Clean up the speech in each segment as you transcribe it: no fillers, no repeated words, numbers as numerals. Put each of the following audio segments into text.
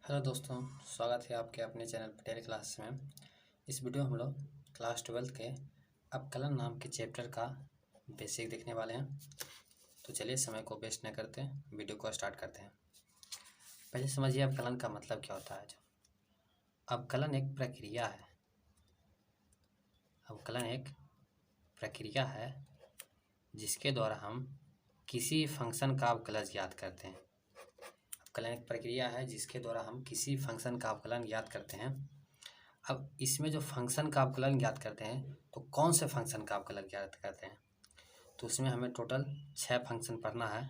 Hello दोस्तों, स्वागत है आपके अपने चैनल पटेल क्लास में। इस वीडियो में हम लोग क्लास 12 के अवकलन नाम के चैप्टर का बेसिक देखने वाले हैं। तो चलिए समय को वेस्ट न करते वीडियो को स्टार्ट करते हैं। पहले समझिए अवकलन का मतलब क्या होता है। अवकलन एक प्रक्रिया है। अवकलन एक प्रक्रिया है जिसके द्वारा हम किसी फंक्शन का अवकलन ज्ञात करते हैं। अवकलन एक प्रक्रिया है जिसके द्वारा हम किसी फंक्शन का अवकलन ज्ञात करते हैं। अब इसमें जो फंक्शन का अवकलन ज्ञात करते हैं तो कौन से फंक्शन का अवकलन ज्ञात करते हैं, तो उसमें हमें टोटल 6 फंक्शन पढ़ना है।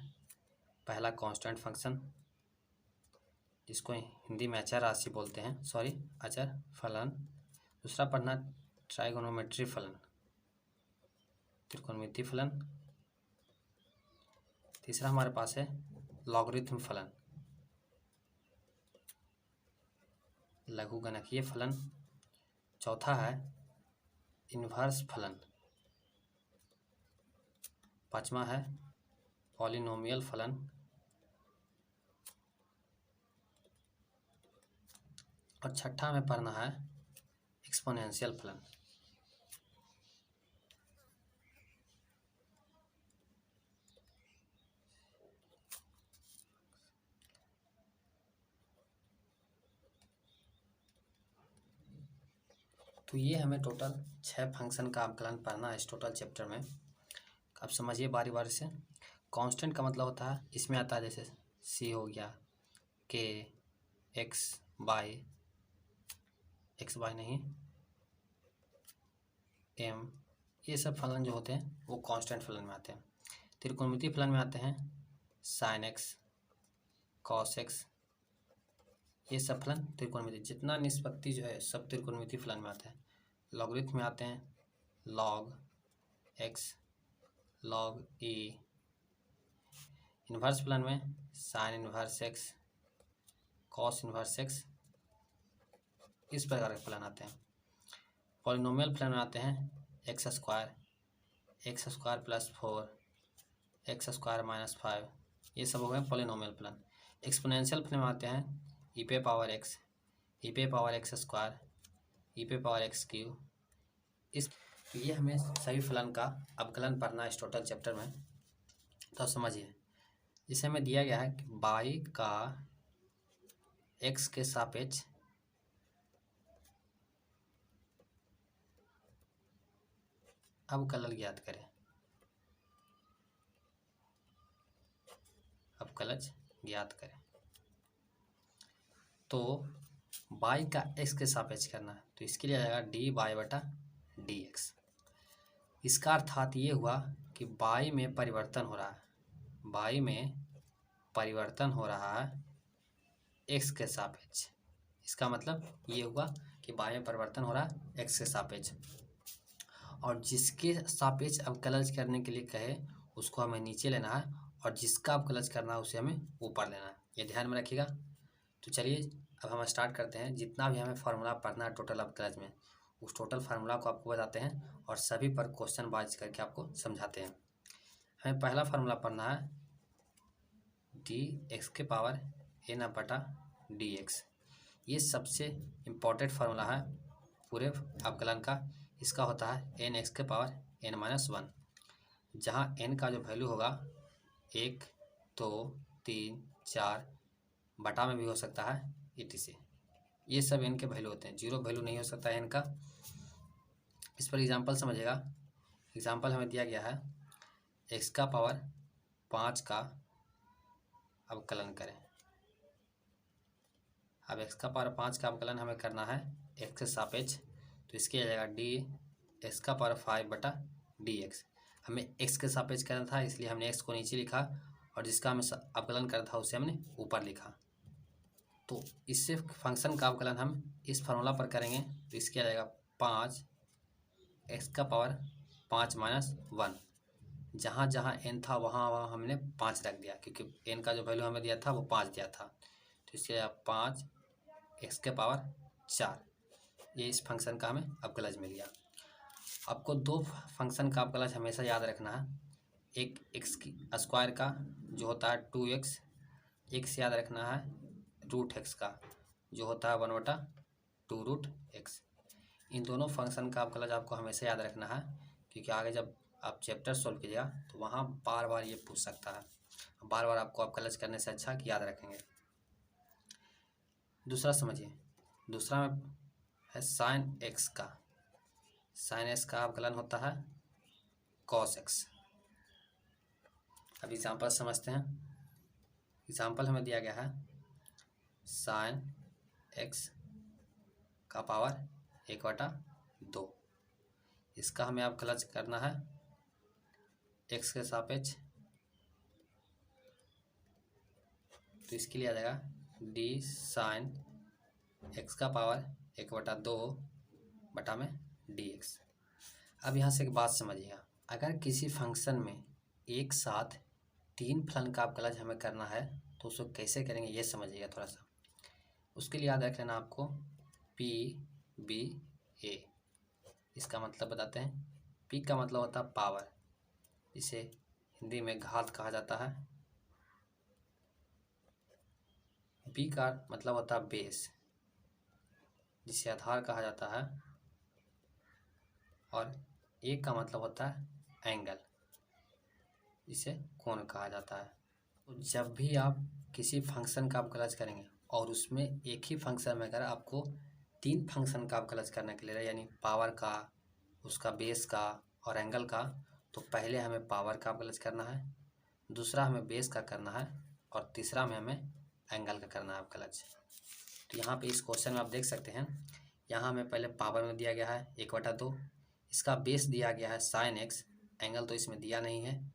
पहला कांस्टेंट फंक्शन, जिसको हिंदी में अचर राशि बोलते हैं, अचर फलन। दूसरा पढ़ना ट्राइगोनोमेट्री फलन, त्रिकोणमितीय फलन। तीसरा हमारे पास है लॉगरिथम फलन, लघुगणकीय फलन। चौथा है इन्वर्स फलन। पांचवा है पॉलिनोमियल फलन। और छठा में पढ़ना है एक्सपोनेंशियल फलन। तो ये हमें टोटल 6 फंक्शन का अवकलन पढ़ना है इस टोटल चैप्टर में। अब समझिए बारी बारी से। कांस्टेंट का मतलब होता है, इसमें आता है जैसे सी हो गया, के, एक्स बाई नहीं, एम, ये सब फलन जो होते हैं वो कांस्टेंट फलन में आते हैं। त्रिकोणमितीय फलन में आते हैं साइन एक्स, कॉस एक्स, ये सब फलन त्रिकोणमितीय। जितना निष्पत्ति जो है सब त्रिकोणमितीय फलन में आते हैं। लॉगरिथम में आते हैं लॉग एक्स, लॉग ई। इन्वर्स फलन में sign inverse x, cos inverse x, इस प्रकार के फलन आते हैं। पॉलिनोमियल फलन में आते हैं x square plus 4, x square minus 5, ये सब हो गए पॉलिनोमियल फलन। एक्सपोनेंशियल फलन में आते हैं ई पे पावर एक्स स्क्वायर, ई पे पावर एक्स क्यूब। तो ये हमें सभी फलन का अवकलन पढ़ना है इस टोटल चैप्टर में। तो समझिए, जिसे हमें दिया गया है कि बाई का एक्स के सापेक्ष अवकलन ज्ञात करें। तो बाई का एक्स के सापेक्ष करना है, तो इसके लिए आ जाएगा डी बाई बटा डी एक्स। इसका अर्थात ये हुआ कि बाई में परिवर्तन हो रहा है एक्स के सापेक्ष। इसका मतलब ये हुआ कि बाई में परिवर्तन हो रहा है एक्स के सापेक्ष। और जिसके सापेक्ष अवकलन करने के लिए कहे उसको हमें नीचे लेना है, और जिसका अवकलन करना है उसे हमें ऊपर लेना है। ये ध्यान में रखिएगा। तो चलिए अब हम स्टार्ट करते हैं। जितना भी हमें फार्मूला पढ़ना है टोटल अवकलन में, उस टोटल फार्मूला को आपको बताते हैं और सभी पर क्वेश्चन वाइज करके आपको समझाते हैं। हमें पहला फार्मूला पढ़ना है डी एक्स के पावर एन बटा डी एक्स। ये सबसे इम्पोर्टेंट फार्मूला है पूरे अवकलन का। इसका होता है एन एक्स के पावर एन माइनस 1, जहाँ एन का जो वैल्यू होगा 1, 2, 3, 4, बटा में भी हो सकता है etc। ये सब एन के वैल्यू होते हैं, जीरो वैल्यू नहीं हो सकता है एन का। इस पर एग्जांपल समझिएगा। एग्जांपल हमें दिया गया है एक्स का पावर 5 का अवकलन करें। अब एक्स का पावर 5 का अवकलन हमें करना है एक्स के सापेक्ष, तो इसके आ जाएगा डी एक्स का पावर 5 बटा डी एक्स। हमें एक्स के सापेक्ष करना था, इसलिए हमने एक्स को नीचे लिखा, और जिसका हमें अवकलन करना था उसे हमने ऊपर लिखा। तो इससे फंक्शन का अवकलन हम इस फार्मूला पर करेंगे, तो इसके आ जाएगा 5 एक्स का पावर 5 माइनस 1। जहाँ जहाँ एन था वहाँ हमने 5 रख दिया, क्योंकि एन का जो वैल्यू हमें दिया था वो 5 दिया था। तो इसके आ 5 एक्स के पावर 4। ये इस फंक्शन का हमें अवकलन मिल गया। आपको 2 फंक्शन का अवकलन हमेशा याद रखना है। एक एक्स की स्क्वायर का जो होता है 2x, एक से याद रखना है रूट एक्स का, जो होता है 1/2√x। इन दोनों फंक्शन का अवकलज आपको हमेशा याद रखना है, क्योंकि आगे जब आप चैप्टर सॉल्व कीजिएगा तो वहाँ बार बार ये पूछ सकता है। बार बार आपको अवकलज करने से अच्छा कि याद रखेंगे। दूसरा समझिए, दूसरा में है साइन एक्स का। साइन एक्स का अवकलन होता है कॉस एक्स। अब एग्जाम्पल समझते हैं। एग्जाम्पल हमें दिया गया है साइन एक्स का पावर 1/2। इसका हमें अवकलज करना है एक्स के सापेक्ष, तो इसके लिए आ जाएगा डी साइन एक्स का पावर 1/2 बटा में डी एक्स। अब यहाँ से एक बात समझिएगा, अगर किसी फंक्शन में एक साथ 3 फलन का अवकलज हमें करना है तो उसको कैसे करेंगे ये समझिएगा थोड़ा सा। उसके लिए याद रख लेना आपको पी बी ए। इसका मतलब बताते हैं। पी का मतलब होता है पावर, इसे हिंदी में घात कहा जाता है। बी का मतलब होता है बेस, जिसे आधार कहा जाता है। और ए का मतलब होता है एंगल, इसे कोण कहा जाता है। तो जब भी आप किसी फंक्शन का अवकलज करेंगे और उसमें एक ही फंक्शन में अगर आपको 3 फंक्शन का अवकलज करने के लिए, यानी पावर का, उसका बेस का और एंगल का, तो पहले हमें पावर का अवकलज करना है, दूसरा हमें बेस का करना है और तीसरा में हमें एंगल का करना है अवकलज। तो यहाँ पे इस क्वेश्चन में आप देख सकते हैं, यहाँ हमें पहले पावर में दिया गया है 1/2, इसका बेस दिया गया है साइन एक्स, एंगल तो इसमें दिया नहीं है,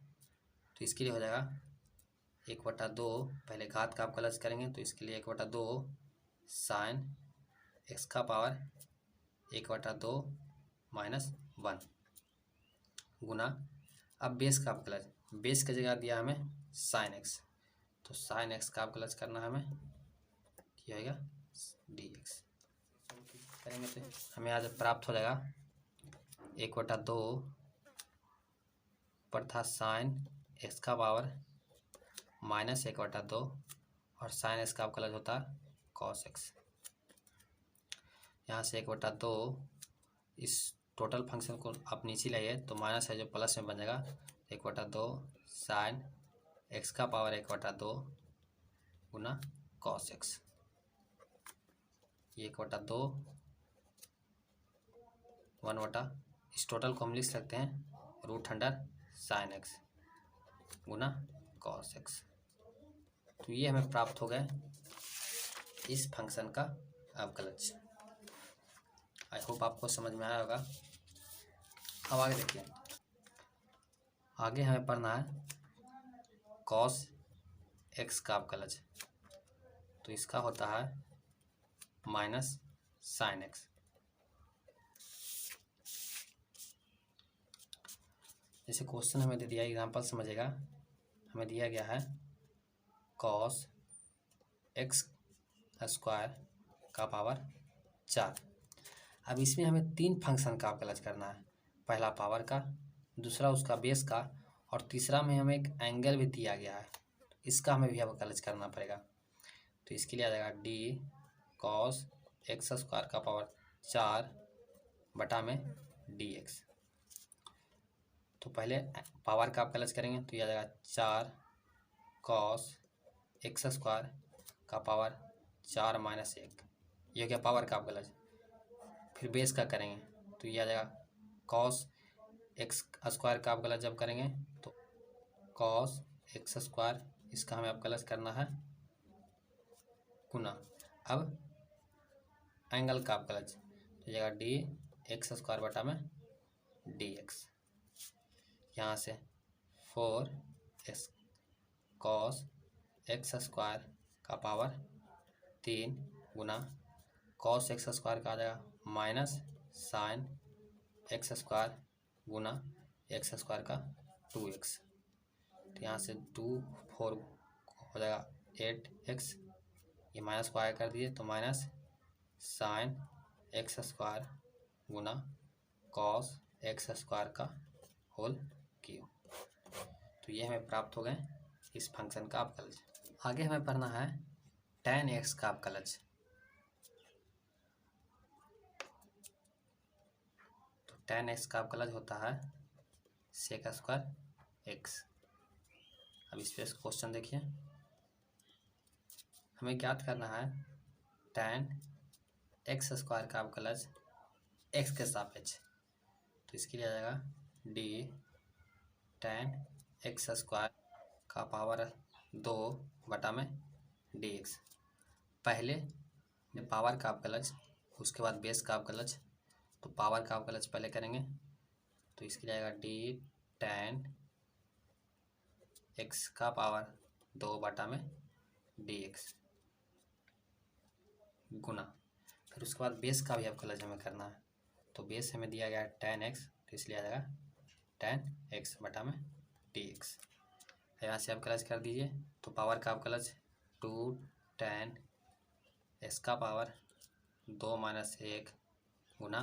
तो इसके लिए हो जाएगा 1/2। पहले घात का अवकलज करेंगे तो इसके लिए 1/2 साइन एक्स का पावर 1/2 - 1 गुना, अब बेस का अवकलज, बेस की जगह दिया हमें साइन एक्स, तो साइन एक्स का अवकलज करना है हमें, ये होगा डी एक्स। करेंगे तो हमें आज प्राप्त हो जाएगा 1/2 पर था साइन एक्स का पावर -1/2 और साइन एक्स का अवकलज होता है कॉस एक्स। यहाँ से 1/2, इस टोटल फंक्शन को आप नीचे लाइए तो माइनस है जो प्लस में बन जाएगा, 1/2 साइन एक्स का पावर 1/2 गुना कॉस एक्स। 1/2 1/, इस टोटल को हम लिख सकते हैं √अंडर साइन एक्स गुना कॉस एक्स। तो ये हमें प्राप्त हो गए इस फंक्शन का अवकलज। आई होप आपको समझ में आया होगा। अब आगे देखिए, आगे हमें पढ़ना है कॉस एक्स का अवकलज, तो इसका होता है माइनस साइन एक्स। जैसे क्वेश्चन हमें दे दिया, एग्जांपल समझेगा, हमें दिया गया है कॉस एक्स स्क्वायर का पावर 4। अब इसमें हमें 3 फंक्शन का अवकलज करना है, पहला पावर का, दूसरा उसका बेस का और तीसरा में हमें एक एंगल भी दिया गया है, इसका हमें भी अवकलज करना पड़ेगा। तो इसके लिए आ जाएगा डी कॉस एक्स स्क्वायर का पावर 4 बटा में डी एक्स। तो पहले पावर का अवकलज करेंगे तो ये आ जाएगा 4 कॉस एक्स स्क्वायर का पावर 4 - 1, ये हो गया पावर का अवकलज। फिर बेस का करेंगे तो ये आ जाएगा कॉस एक्स स्क्वायर का अवकलज जब करेंगे तो कॉस एक्स स्क्वायर, इसका हमें अवकलज करना है गुना, अब एंगल का अवकलज तो जाएगा डी एक्स स्क्वायर बटा में डी एक्स। यहाँ से 4 एक्स कॉस एक्स स्क्वायर का पावर 3 गुना कॉस एक्स स्क्वायर का आ जाएगा माइनस साइन एक्स स्क्वायर गुना एक्स स्क्वायर का 2x। तो यहाँ से 2 4 हो जाएगा 8x, ये माइनस को आगे कर दिए तो माइनस साइन एक्स स्क्वायर गुना कॉस एक्स स्क्वायर का होल क्यूब। तो ये हमें प्राप्त हो गए इस फंक्शन का अवकलज। आगे हमें पढ़ना है tan x का अवकलज। tan x का अवकलज होता है सेक स्क्वायर एक्स। अब इस पे क्वेश्चन देखिए, हमें ज्ञात करना है tan एक्स स्क्वायर का अवकलज एक्स के सापेक्ष। तो इसके लिए आ जाएगा डी tan एक्स स्क्वायर का पावर 2 बटा में डी एक्स। पहले पावर का अवकलज, उसके बाद बेस का अवकलज। तो पावर का अवकलज पहले करेंगे, तो इसके लिए आएगा डी tan एक्स का पावर 2 बटा में डी एक्स गुना, फिर उसके बाद बेस का भी अवकलज हमें करना है। तो बेस हमें दिया गया है tan एक्स, तो इसलिए आ जाएगा tan एक्स बटा में डी एक्स। यहाँ से अवकलज कर दीजिए, तो पावर का अवकलज 2 tan एक्स का पावर 2 माइनस 1 गुना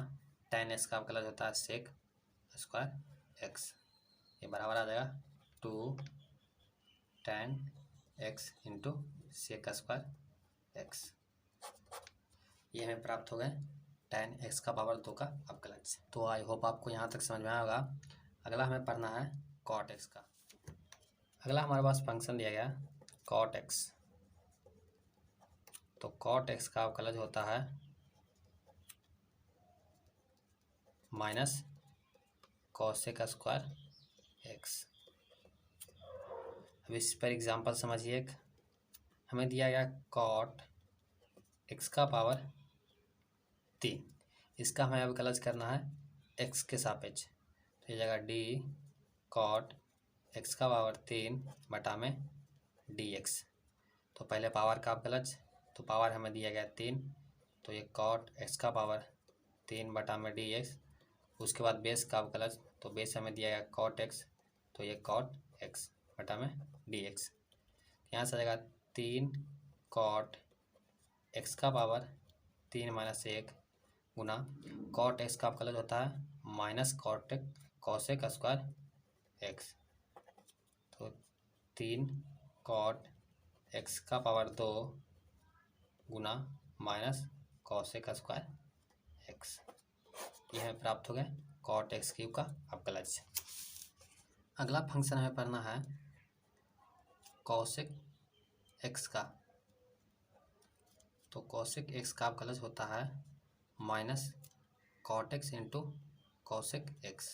tan एक्स का अवकलज होता है सेक स्क्वायर एक्स। ये बराबर आ जाएगा 2 tan x into sec square x. ये हमें प्राप्त हो गए tan एक्स का पावर 2 का अवकलज। तो आई होप आपको यहाँ तक समझ में आया होगा। अगला हमें पढ़ना है cot x का। अगला हमारे पास फंक्शन दिया गया cot x। तो cot x का अवकलज होता है माइनस cosec स्क्वायर एक्स। अब इस पर एग्जांपल समझिए। एक हमें दिया गया cot x का पावर 3, इसका हमें अवकलज करना है x के सापेक्ष। तो ये जगह डी cot x का पावर 3 बटा में dx। तो पहले पावर का अवकलज, तो पावर हमें दिया गया 3, तो ये cot x का पावर 3 बटा में dx। उसके बाद बेस का अवकलज, तो बेस हमें दिया गया cot x, तो ये cot x बटा में dx। यहाँ से आ जाएगा 3 cot x का पावर 3 माइनस 1 गुना cot x का अवकलज होता है माइनस cosec स्क्वायर एक्स। तो 3 cot x का पावर 2 गुना माइनस cosec स्क्वायर एक्स। यह हमें प्राप्त हो गया cot x क्यूब का अवकलज। अगला फंक्शन हमें पढ़ना है cosec x का। तो cosec x का अवकलज होता है minus cot x into cosec x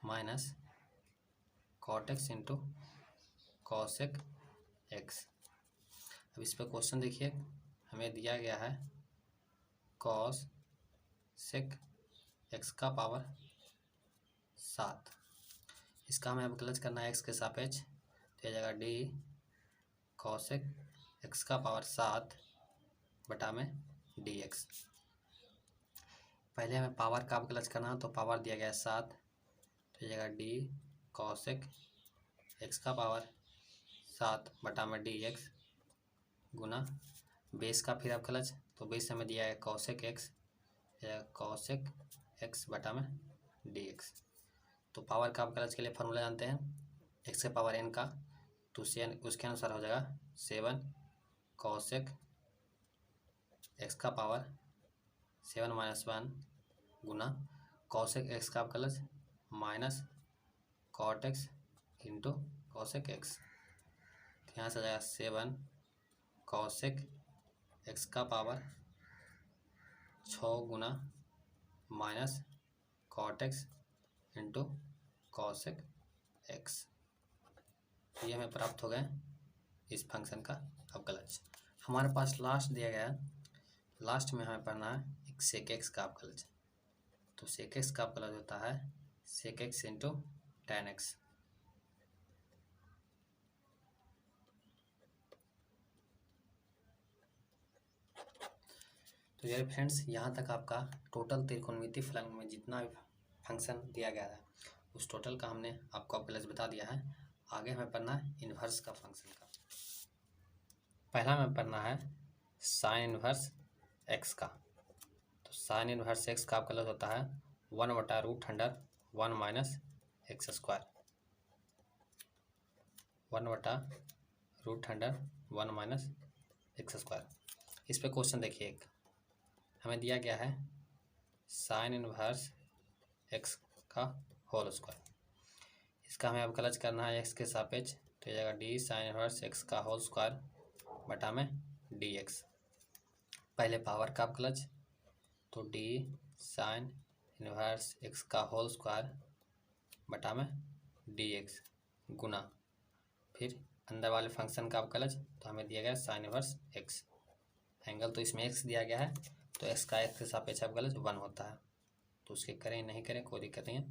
minus cot x into cosec x। अब इस पर क्वेश्चन देखिए, हमें दिया गया है cos sec x का पावर 7, इसका हमें अवकलज करना है x के सापेक्ष। तो यह जाएगा डी cosec x का पावर 7 बटा में dx। पहले हमें पावर का अवकलज करना है, तो पावर दिया गया है 7, तो यह जाएगा डी cosec x का पावर 7 बटा में dx गुना बेस का फिर अवकलज, तो बेस हमें दिया है cosec x, cosec x बटा में dx। तो पावर का अवकलज के लिए फॉर्मूला जानते हैं x के पावर n का, तो उसके अनुसार हो जाएगा 7 cosec x का पावर 7 माइनस 1 गुना cosec x का अवकलज minus cot x into cosec x। यहाँ से आ जाएगा 7 cosec x का पावर 6 गुना minus cot x into cosec x। ये हमें प्राप्त हो गए इस फंक्शन का अवकलज। हमारे पास लास्ट दिया गया है, लास्ट में हमें पढ़ना है एक सेक एक्स का अवकलज। तो सेक एक्स का अवकलज होता है sec x into tan x. तो यार फ्रेंड्स, यहाँ तक आपका टोटल त्रिकोणमितीय फलन में जितना भी फंक्शन दिया गया है उस टोटल का हमने आपको अवकलज बता दिया है। आगे हमें पढ़ना है इन्वर्स का फंक्शन का। पहला हमें पढ़ना है साइन इन्वर्स एक्स का। तो साइन इन्वर्स एक्स का अवकलज होता है 1 बटा root under 1 minus x square, 1 बटा root under 1 minus x square. इस पे क्वेश्चन देखिए, एक हमें दिया गया है साइन इनवर्स एक्स का होल स्क्वायर। इसका हमें अब कलज करना है एक्स के सापेक्ष, तो ये जाएगा डी साइन इनवर्स एक्स का होल स्क्वायर बटा में डी एक्स। पहले पावर का कलज, तो डी साइन इनवर्स एक्स का होल स्क्वायर बटा में डी एक्स गुना फिर अंदर वाले फंक्शन का अवकलज, तो हमें दिया गया साइन इनवर्स एक्स। एंगल तो इसमें एक्स दिया गया है, तो एक्स का एक्स के सापेक्ष अवकलज 1 होता है, तो उसके करें नहीं करें कोई दिक्कत नहीं है।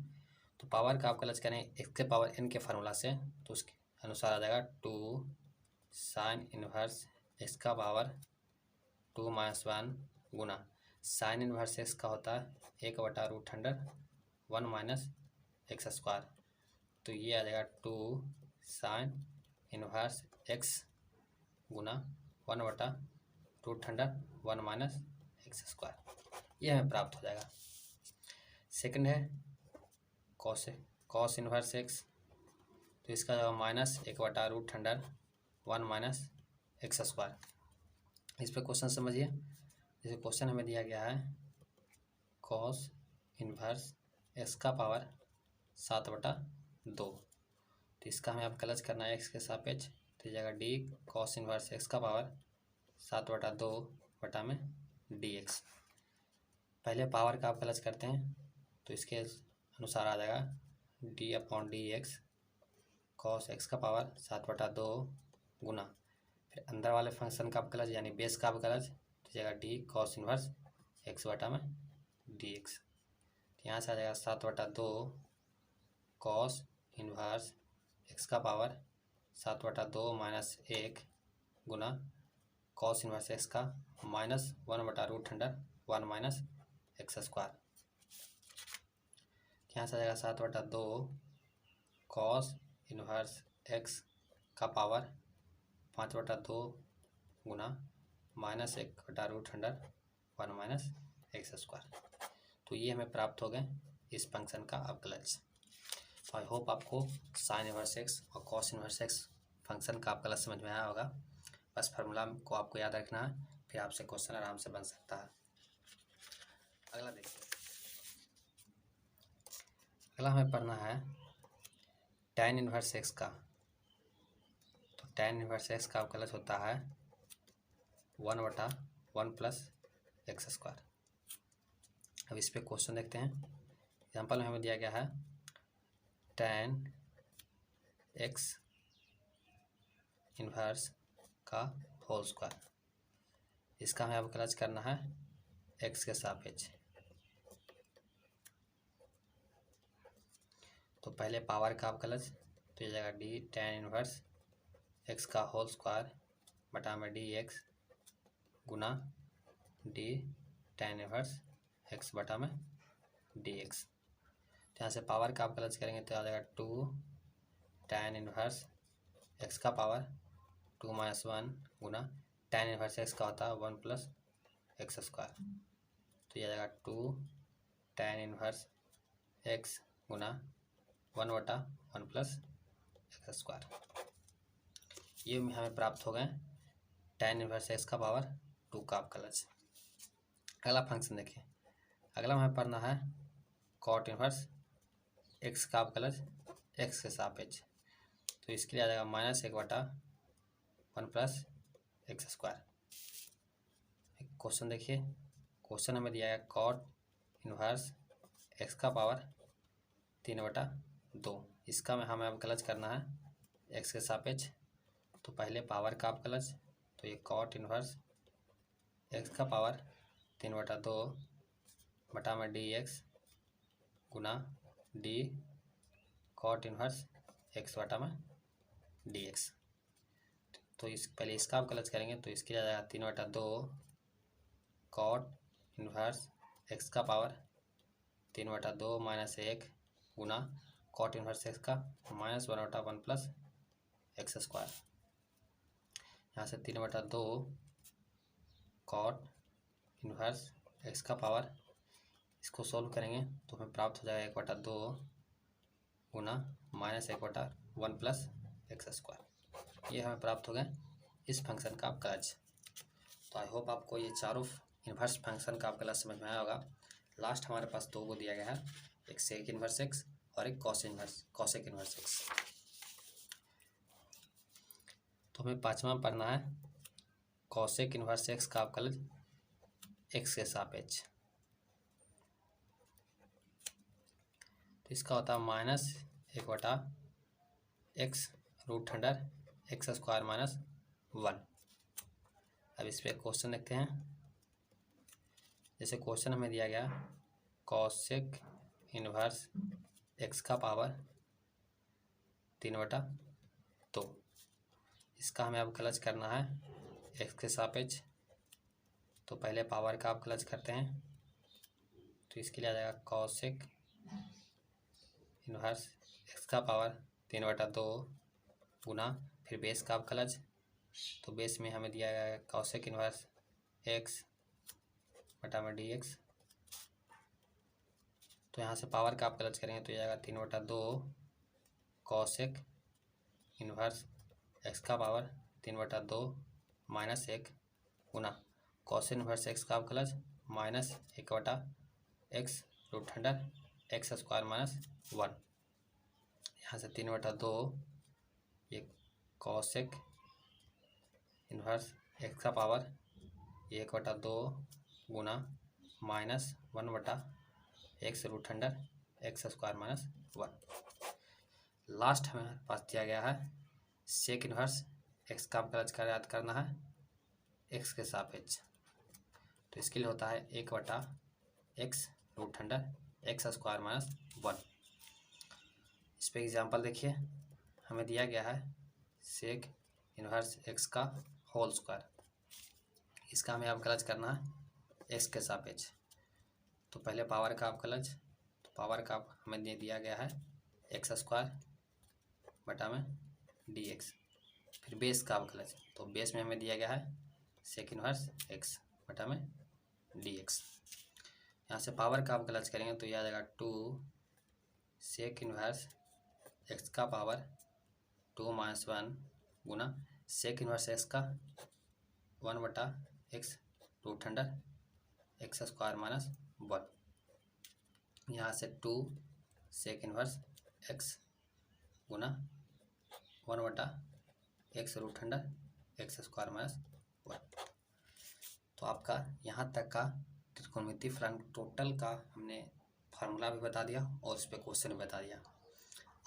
तो पावर का अवकलज करें एक्स के पावर एन के फार्मूला से, तो उसके अनुसार आ जाएगा 2 साइन इनवर्स एक्स का पावर 2 - 1 गुना साइन इनवर्स एक्स का होता है 1/√100 1 - एक्स स्क्वायर, तो ये आ जाएगा 2 साइन इनवर्स एक्स गुना 1/√100 1 - एक्स स्क्वायर, ये हमें प्राप्त हो जाएगा। सेकंड है कॉस इनवर्स एक्स, तो इसका जगह -1/√100 1 - एक्स स्क्वायर। इस पर क्वेश्चन समझिए। जैसे क्वेश्चन हमें दिया गया है कॉस इनवर्स एक्स का पावर 7/2, तो इसका हमें अब कलज करना है एक्स के सापेक्ष, तो ये जाएगा डी कॉस इनवर्स एक्स का पावर 7/2 बटा में डी एक्स। पहले पावर का आप कलज करते हैं, तो इसके अनुसार आ जाएगा d/dx कॉस एक्स का पावर 7/2 गुना फिर अंदर वाले फंक्शन का अवकलज यानी बेस का अवकलज, तो जाएगा डी कॉस इनवर्स एक्स बटा में डी एक्स। तो यहाँ से आ जाएगा 7/2 कॉस इनवर्स एक्स का पावर 7/2 - 1 गुना कॉस इनवर्स एक्स का -1/√100 1 - एक्स स्क्वायर। यहाँ से आ जाएगा 7/2 कॉस इनवर्स एक्स का पावर 5/2 गुना -1/√100 1 - एक्स स्क्वायर। तो ये हमें प्राप्त हो गए इस फंक्शन का अवकलज। तो आई होप आपको साइन इनवर्स एक्स और कॉस इनवर्स एक्स फंक्शन का अवकलज समझ में आया होगा। बस फार्मूला को आपको याद रखना है, फिर आपसे क्वेश्चन आराम से बन सकता है। अगला देखिए, अगला हमें पढ़ना है tan इनवर्स एक्स का। तो tan इनवर्स एक्स का अवकलज होता है 1/1 + एक्स स्क्वायर। अब इस पे क्वेश्चन देखते हैं। एग्जाम्पल में हमें दिया गया है tan एक्स इनवर्स का होल स्क्वायर। इसका हमें अवकलज करना है एक्स के सापेक्ष। तो पहले पावर का अवकलज, तो ये जाएगा डी tan इनवर्स एक्स का होल स्क्वायर बटा में डी एक्स गुना डी tan इनवर्स एक्स बटा में डी एक्स। तो यहाँ से पावर का अवकलज करेंगे तो आ जाएगा 2 tan इनवर्स एक्स का पावर 2 - 1 गुना tan इनवर्स एक्स का होता है 1 + एक्स स्क्वायर, तो ये आ जाएगा 2 tan इनवर्स एक्स गुना 1/1 + एक्स स्क्वायर। ये हमें प्राप्त हो गए tan इनवर्स एक्स का पावर 2 का अवकलज। अगला फंक्शन देखिए, अगला हमें पढ़ना है cot इनवर्स एक्स का अवकलज एक्स के सापेक्ष। तो इसके लिए आ जाएगा -1/1 + एक्स स्क्वायर। क्वेश्चन देखिए, क्वेश्चन हमें दिया है cot इनवर्स एक्स का पावर 3/2। इसका में हमें अवकलज करना है एक्स के सापेक्ष। तो पहले पावर का अवकलज, तो ये cot इनवर्स एक्स का पावर 3/2 बटा में डी एक्स गुना डी cot इनवर्स एक्स बटा में डी एक्स। तो इस पहले इसका अवकलज करेंगे, तो इसके लिए आ जाएगा 3/2 cot इनवर्स एक्स का पावर 3/2 - 1 गुना cot इनवर्स एक्स का -1/1 + एक्स स्क्वायर। यहाँ से 3/2 cot इनवर्स एक्स का पावर, इसको सॉल्व करेंगे तो हमें प्राप्त हो जाएगा 1/2 गुना -1/1 + एक्स स्क्वायर। ये हमें प्राप्त हो गया इस फंक्शन का अवकलज। तो आई होप आपको ये चारों इनवर्स फंक्शन का अवकलज समझ में आया होगा। लास्ट हमारे पास दो को दिया गया है, एक सेक इन्वर्स एक्स और एक कॉसेक इन्वर्स एक्स। तो हमें पाँचवा पढ़ना है कॉसेक इन्वर्स एक्स का अवकलज एक्स के सापेक्ष। तो इसका होता है -1/x root under x square -1। अब इस पर क्वेश्चन देखते हैं। जैसे क्वेश्चन हमें दिया गया कॉसेक इन्वर्स एक्स का पावर 3/2। इसका हमें अवकलज करना है एक्स के सापेक्ष। तो पहले पावर का अवकलज करते हैं। तो इसके लिए आ जाएगा कॉसेक इन्वर्स एक्स का पावर 3/2 गुना फिर बेस का अवकलज। तो बेस में हमें दिया गया है कॉसेक इन्वर्स एक्स बटा में डी एक्स। तो यहाँ से पावर का अवकलज करेंगे तो जाएगा 3/2 कॉसेक इन्वर्स एक्स का पावर 3/2 -1 गुना कॉसेक इन्वर्स एक्स का अवकलज -1/x root under x square -1। यहाँ से 3/2 ये कॉसेक इन्वर्स एक्स का पावर 1/2 गुना -1/x root under x square -1। Last हमें पास दिया गया है सेक इन्वर्स एक्स का अवकलज कर याद करना है एक्स के सापेक्ष। तो इसके लिए होता है 1/x root under x square -1। इस पर एग्जाम्पल देखिए, हमें दिया गया है सेक इन्वर्स एक्स का होल स्क्वायर। इसका हमें अवकलज करना है एक्स के सापेक्ष। तो पहले पावर का अवकलज, तो पावर का हमें दिया गया है एक्स स्क्वायर बटा में डी एक्स। फिर बेस का अवकलज, तो बेस में हमें दिया गया है सेक इन्वर्स एक्स बटा में डी एक्स। यहाँ से पावर का अवकलज करेंगे तो यह आ जाएगा 2 सेक इन्वर्स एक्स का पावर 2 - 1 गुना सेक इन्वर्स एक्स का 1/x root under x square -1। यहाँ से 2 सेक इन्वर्स एक्स गुना 1/x root under x square -1। तो आपका यहाँ तक का त्रिकोणमितीय फलन टोटल का हमने फार्मूला भी बता दिया और उस पर क्वेश्चन भी बता दिया।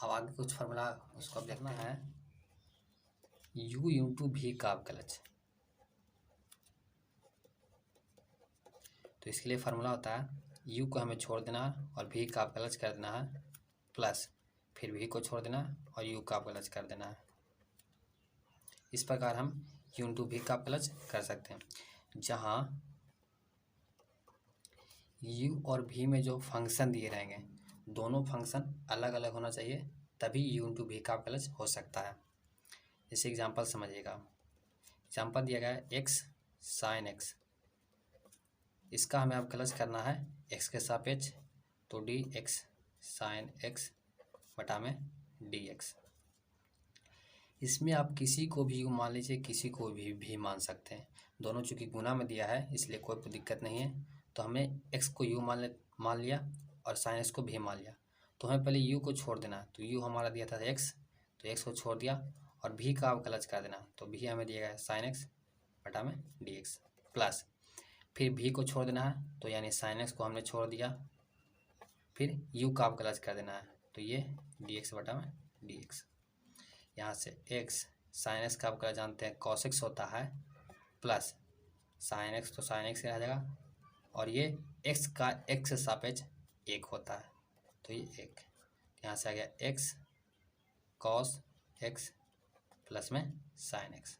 अब आगे कुछ फार्मूला उसको अब देखना है u × v का अवकलज। तो इसके लिए फार्मूला होता है u को हमें छोड़ देना है और v का अवकलज कर देना है प्लस फिर v को छोड़ देना है और u का अवकलज कर देना है। इस प्रकार हम u × v का अवकलज कर सकते हैं, जहाँ u और v में जो फंक्शन दिए रहेंगे दोनों फंक्शन अलग अलग होना चाहिए, तभी u × v का अवकलज हो सकता है। जैसे एग्जांपल समझिएगा। एग्जांपल दिया गया है x sin x। इसका हमें अवकलज करना है x के सापेक्ष। तो dx sin x बटा में dx। इसमें आप किसी को भी u मान लीजिए, किसी को भी मान सकते हैं। दोनों चूँकि गुना में दिया है इसलिए कोई दिक्कत नहीं है। तो हमने x को u मान लिया और sin x को भी मान लिया। तो हमें पहले u को छोड़ देना है। तो u हमारा दिया था x, तो x को छोड़ दिया और v का अवकलज कर देना। तो v हमें दिया गया sin x बटा में dx प्लस फिर v को छोड़ देना है। तो यानी sin x को हमने छोड़ दिया, फिर u का अवकलज कर देना है। तो ये dx बटा में dx। यहाँ से x sin x का अवकलज जानते हैं cos x होता है प्लस sin x, तो sin x रह जाएगा और ये x का x से सापेक्ष 1 होता है। तो ये 1 यहाँ से आ गया x cos x प्लस में sin x।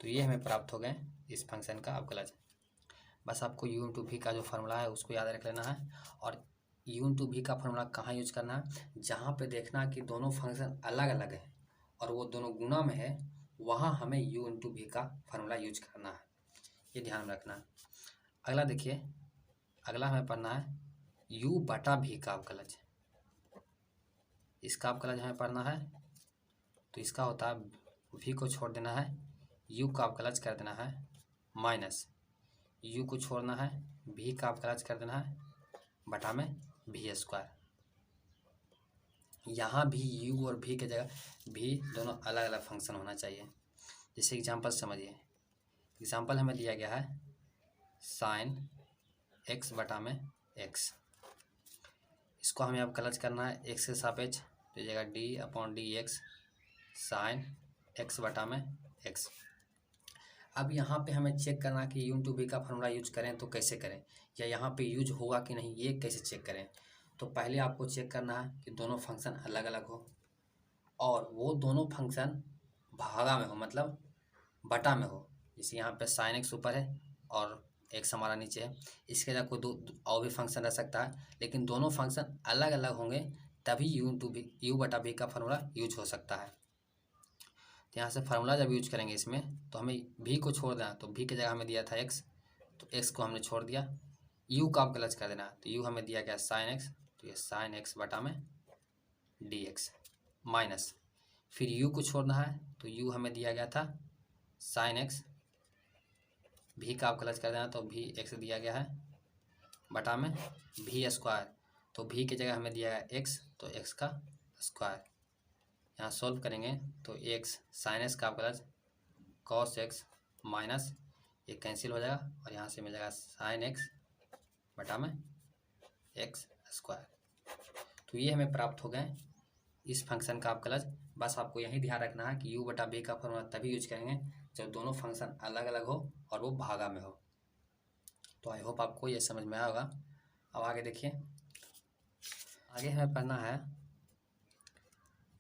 तो ये हमें प्राप्त हो गए इस फंक्शन का अवकलज। बस आपको u × v का जो फार्मूला है उसको याद रख लेना है। और u × v का फार्मूला कहाँ यूज करना है, जहाँ पे देखना कि दोनों फंक्शन अलग अलग है और वो दोनों गुना में है, वहाँ हमें u × v का फार्मूला यूज करना है। ये ध्यान रखना है। अगला देखिए, अगला हमें पढ़ना है u बटा v का अवकलज। इसका अवकलज हमें पढ़ना है। तो इसका होता है v को छोड़ देना है, u का अवकलज कर देना है माइनस यू को छोड़ना है, भी का अवकलज कर देना है बटा में भी स्क्वायर। यहाँ भी यू और भी की जगह भी दोनों अलग अलग फंक्शन होना चाहिए। जैसे एग्जांपल समझिए, एग्जांपल हमें दिया गया है साइन एक्स बटा में एक्स, इसको हमें अब कलज करना है एक्स के सापेक्ष, तो ये जगह D upon D x sine x बटा में एक्स। अब यहाँ पे हमें चेक करना कि यू टू बी का फॉर्मूला यूज करें तो कैसे करें, या यहाँ पे यूज होगा कि नहीं ये कैसे चेक करें। तो पहले आपको चेक करना है कि दोनों फंक्शन अलग अलग हो और वो दोनों फंक्शन भागा में हो, मतलब बटा में हो। जैसे यहाँ पे साइन एक्स ऊपर है और एक्स हमारा नीचे है, इसके जगह कोई दो और भी फंक्शन रह सकता है, लेकिन दोनों फंक्शन अलग अलग होंगे तभी यू बटा बी का फॉर्मूला यूज हो सकता है। तो यहाँ से फार्मूला जब यूज करेंगे इसमें तो हमें भी को छोड़ देना, तो भी की जगह हमें दिया था एक्स, तो एक्स को हमने छोड़ दिया, यू का आप कलज कर देना, तो यू हमें दिया गया साइन एक्स, तो ये साइन एक्स बटा में डी एक्स माइनस, फिर यू को छोड़ना है, तो यू हमें दिया गया था साइन एक्स, भी का आप कलज कर देना, तो भी एक्स दिया गया है बटा में भी स्क्वायर, तो भी की जगह हमें दिया गया एक्स, तो एक्स का स्क्वायर। यहाँ सॉल्व करेंगे तो एक्स साइन एक्स का प्लस कॉस एक्स माइनस ये कैंसिल हो जाएगा और यहाँ से मिलेगा साइन एक्स बटा में एक्स स्क्वायर। तो ये हमें प्राप्त हो गए इस फंक्शन का अवकलज। बस आपको यही ध्यान रखना है कि यू बटा बी का फॉर्मूला तभी यूज करेंगे जब दोनों फंक्शन अलग अलग हो और वो भागा में हो। तो आई होप आपको ये समझ में आया होगा। अब आगे देखिए, आगे हमें पढ़ना है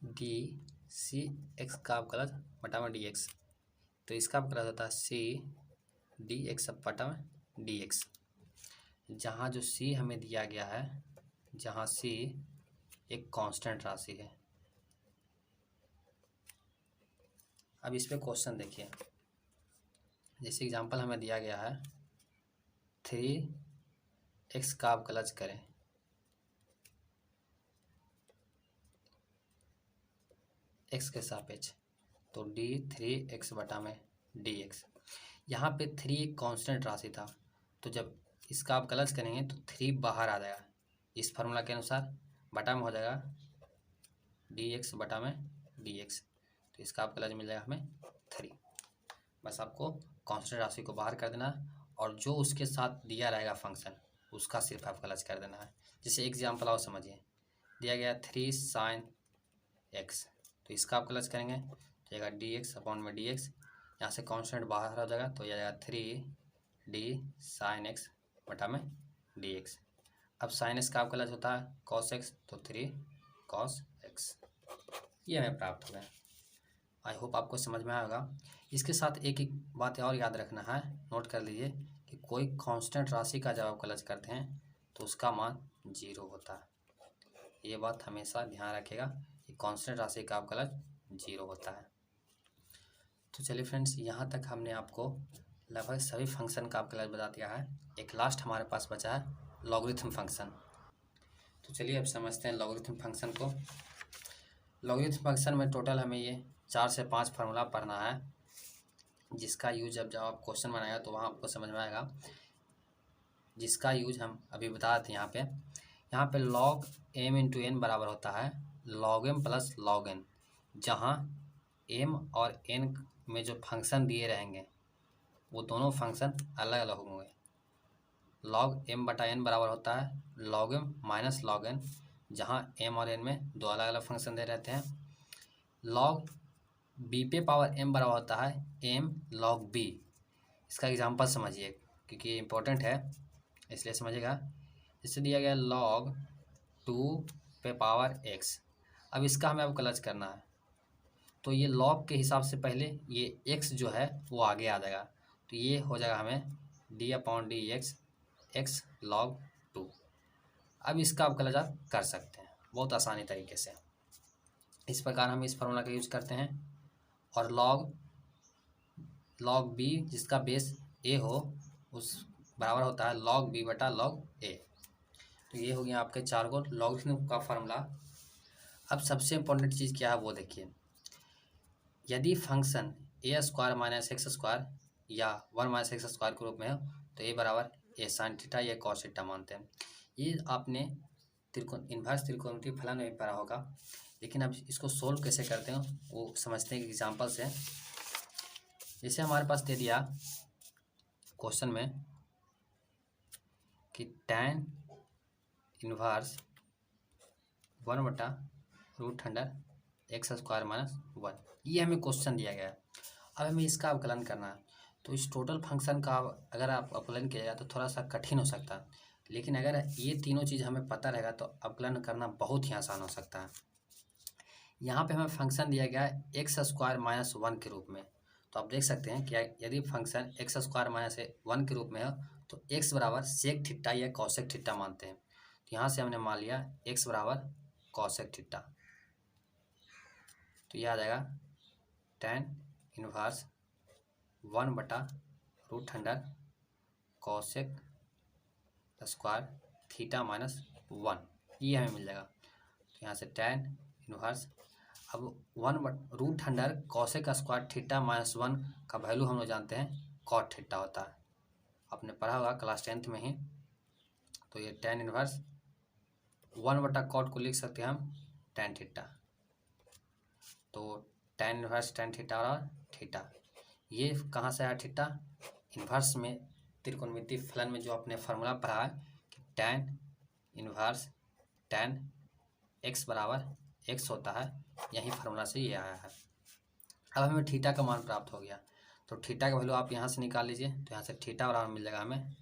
डी सी एक्स का अवकलज बटा में डी एक्स। तो इसका अवकलज होता है सी डी एक्स बटा में डी एक्स। जहाँ जो सी हमें दिया गया है, जहाँ सी एक कांस्टेंट राशि है। अब इस पे क्वेश्चन देखिए, जैसे एग्जांपल हमें दिया गया है 3x का अवकलज करें, x के सापेक्ष, तो डी 3x बटा में डी एक्स। यहाँ पे 3 एक कांस्टेंट राशि था, तो जब इसका आप कलज करेंगे तो 3 बाहर आ जाएगा। इस फार्मूला के अनुसार बटा में हो जाएगा डी एक्स बटा में डी एक्स, तो इसका आप कलज मिल जाएगा हमें 3। बस आपको कांस्टेंट राशि को बाहर कर देना और जो उसके साथ दिया रहेगा फंक्शन उसका सिर्फ आप कलज कर देना है। जैसे एग्जाम्पल आओ समझिए, दिया गया 3 साइन एक्स, तो इसका आप कलज करेंगे तो जाएगा डी एक्स अपॉन में डी एक्स, यहाँ से कांस्टेंट बाहर हो जाएगा तो यह जाएगा 3 डी साइन एक्स बटा में डी एक्स। अब साइन एक्स का आप कलज होता है कॉस एक्स, तो 3 कॉस एक्स। ये हमें प्राप्त हो गया। आई होप आपको समझ में आएगा। इसके साथ एक एक बात और याद रखना है, नोट कर लीजिए कि कोई कांस्टेंट राशि का जब आप कलज करते हैं तो उसका मान 0 होता है। ये बात हमेशा ध्यान रखिएगा कि कांस्टेंट राशि का अवकलज 0 होता है। तो चलिए फ्रेंड्स, यहाँ तक हमने आपको लगभग सभी फंक्शन का अवकलज बता दिया है। एक लास्ट हमारे पास बचा है लॉगरिथम फंक्शन। तो चलिए अब समझते हैं लॉगरिथम फंक्शन को। लॉगरिथम फंक्शन में टोटल हमें ये 4 से 5 फार्मूला पढ़ना है, जिसका यूज जब आप क्वेश्चन बनाएगा तो वहाँ आपको समझ में आएगा। जिसका यूज हम अभी बता देते हैं। यहाँ पे लॉग एम इंटू एन बराबर होता है log m plus log n, जहाँ एम और एन में जो फंक्शन दिए रहेंगे वो दोनों फंक्शन अलग अलग होंगे। लॉग एम बटा एन बराबर होता है log m minus log n, जहाँ एम और एन में दो अलग अलग फंक्शन दे रहते हैं। लॉग बी पे पावर एम बराबर होता है एम लॉग बी। इसका एग्जांपल समझिए क्योंकि ये इम्पोर्टेंट है, इसलिए समझिएगा। इससे दिया गया लॉग 2 पे पावर एक्स। अब इसका हमें अब कलज करना है, तो ये लॉग के हिसाब से पहले ये एक्स जो है वो आगे आ जाएगा, तो ये हो जाएगा हमें D upon D x x log 2। अब इसका अब कलज आप कर सकते हैं बहुत आसानी तरीके से। इस प्रकार हम इस फार्मूला का यूज करते हैं। और लॉग बी जिसका बेस ए हो उस बराबर होता है लॉग बी बटा लॉग ए। तो ये हो गया आपके 4 को लॉगरिथम का फार्मूला। अब सबसे इम्पोर्टेंट चीज़ क्या है वो देखिए, यदि फंक्शन ए स्क्वायर माइनस एक्स स्क्वायर या 1 माइनस एक्स स्क्वायर के रूप में हो तो ए बराबर ए साइन थीटा या कॉस थीटा मानते हैं। ये आपने इन्वर्स त्रिकोणमितीय फलन में पढ़ा होगा, लेकिन अब इसको सोल्व कैसे करते हैं वो समझते हैं एग्जाम्पल से। जैसे हमारे पास दे दिया क्वेश्चन में कि tan इन्वर्स 1/√x²-1, ये हमें क्वेश्चन दिया गया है। अब हमें इसका अवकलन करना है। तो इस टोटल फंक्शन का अगर आप अवकलन किया जाए तो थोड़ा सा कठिन हो सकता है, लेकिन अगर ये तीनों चीज़ हमें पता रहेगा तो अवकलन करना बहुत ही आसान हो सकता है। यहाँ पे हमें फंक्शन दिया गया है x² - 1 के रूप में। तो आप देख सकते हैं कि यदि फंक्शन x² - 1 के रूप में हो तो x बराबर सेक थीटा या कॉसेक थीटा मानते हैं। तो यहाँ से हमने मान लिया x बराबर कॉसेक थीटा। तो यह आ जाएगा tan inverse 1/√1 cosec square theta -1, ये हमें मिल जाएगा। तो यहाँ से tan इन्वर्स, अब 1/√1 कॉसेक स्क्वायर थीटा -1 का वैल्यू हम लोग जानते हैं कॉट थीटा होता है, आपने पढ़ा होगा क्लास 10th में ही। तो ये tan इन्वर्स 1/कॉट को लिख सकते हैं हम tan थीटा। तो tan इन्वर्स tan थीटा और थीटा, ये कहाँ से आया थीटा? इन्वर्स में त्रिकोणमितीय फलन में जो आपने फार्मूला पढ़ा है कि tan इन्वर्स tan x बराबर x होता है, यही फार्मूला से ये आया है। अब हमें थीटा का मान प्राप्त हो गया, तो थीटा का वैल्यू आप यहाँ से निकाल लीजिए। तो यहाँ से थीटा बराबर मिल जाएगा हमें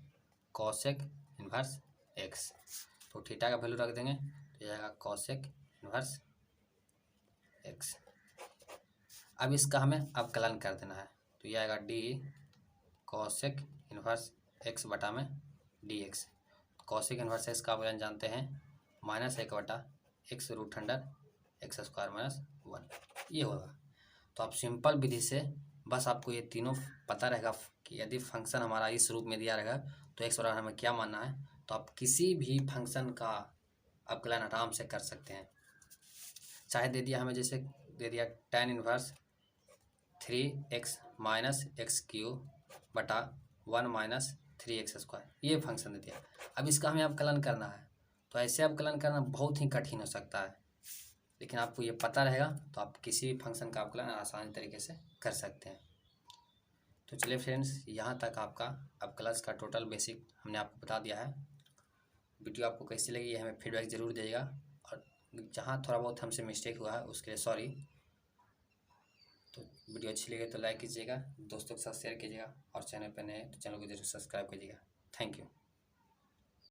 कॉसेक इन्वर्स x। तो थीटा का वैल्यू रख देंगे तो जाएगा कॉसेक इन्वर्स x। अब इसका हमें अवकलन कर देना है, तो यह आएगा d कॉसेक इन्वर्स x बटा में dx। कॉसेक इन्वर्स x का अवकलन जानते हैं -1/x√1 ये होगा। तो आप सिंपल विधि से बस आपको ये तीनों पता रहेगा कि यदि फंक्शन हमारा इस रूप में दिया रहेगा तो x बराबर हमें क्या मानना है, तो आप किसी भी फंक्शन का अवकलन आराम से कर सकते हैं। चाहे दे दिया हमें, जैसे दे दिया tan इन्वर्स 3x - x³ बटा 1 - 3x², ये फंक्शन दे दिया। अब इसका हमें अवकलन करना है, तो ऐसे अवकलन करना बहुत ही कठिन हो सकता है, लेकिन आपको ये पता रहेगा तो आप किसी भी फंक्शन का अवकलन आसानी तरीके से कर सकते हैं। तो चलिए फ्रेंड्स, यहाँ तक आपका अवकलन का टोटल बेसिक हमने आपको बता दिया है। वीडियो आपको कैसी लगी ये हमें फीडबैक ज़रूर दीजिएगा, और जहाँ थोड़ा बहुत हमसे मिस्टेक हुआ है उसके लिए सॉरी। तो वीडियो अच्छी लगे तो लाइक कीजिएगा, दोस्तों के साथ शेयर कीजिएगा, और चैनल पर नए तो चैनल को जरूर सब्सक्राइब कीजिएगा। Thank you.